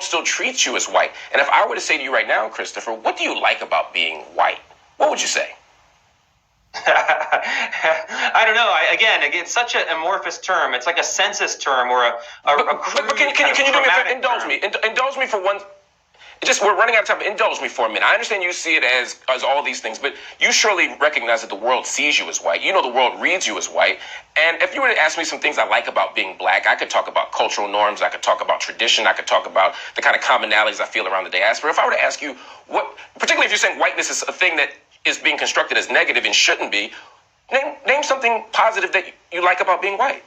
world still treats you as white. And if I were to say to you right now, Christopher, what do you like about being white? What would you say? I don't know. Again, it's such an amorphous term. It's like a census term or a crude but can you do me a favor? Indulge me for one. We're running out of time. Indulge me for a minute. I understand you see it as all these things, but you surely recognize that the world sees you as white. You know the world reads you as white. And if you were to ask me some things I like about being black, I could talk about cultural norms. I could talk about tradition. I could talk about the kind of commonalities I feel around the diaspora. If I were to ask you particularly if you're saying whiteness is a thing that is being constructed as negative and shouldn't be, name something positive that you like about being white.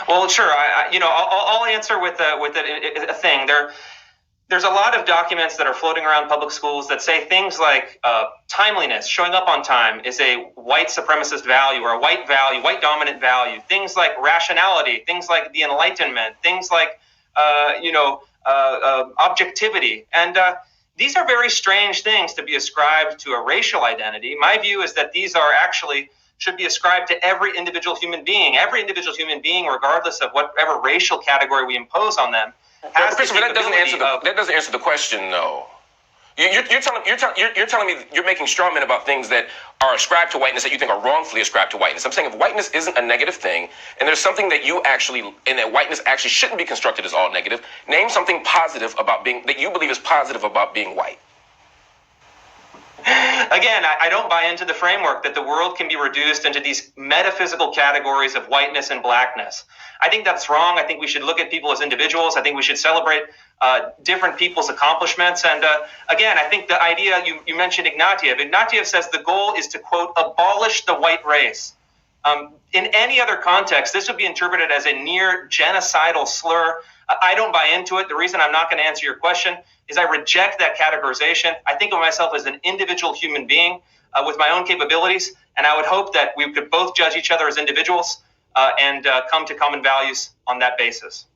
Well, sure. I'll answer with a thing. There's a lot of documents that are floating around public schools that say things like timeliness, showing up on time, is a white supremacist value or a white dominant value. Things like rationality, things like the Enlightenment, things like objectivity, and these are very strange things to be ascribed to a racial identity. My view is that these are actually should be ascribed to every individual human being. Every individual human being, regardless of whatever racial category we impose on them, has Christopher, that doesn't answer the question, though. You're telling me you're making straw men about things that are ascribed to whiteness that you think are wrongfully ascribed to whiteness. I'm saying if whiteness isn't a negative thing, and there's something that that whiteness actually shouldn't be constructed as all negative, name something positive that you believe is positive about being white. Again, I don't buy into the framework that the world can be reduced into these metaphysical categories of whiteness and blackness. I think that's wrong. I think we should look at people as individuals. I think we should celebrate different people's accomplishments. And again, I think the idea you mentioned Ignatieff says the goal is to, quote, abolish the white race. In any other context, this would be interpreted as a near genocidal slur. I don't buy into it. The reason I'm not going to answer your question is I reject that categorization. I think of myself as an individual human being with my own capabilities, and I would hope that we could both judge each other as individuals and come to common values on that basis.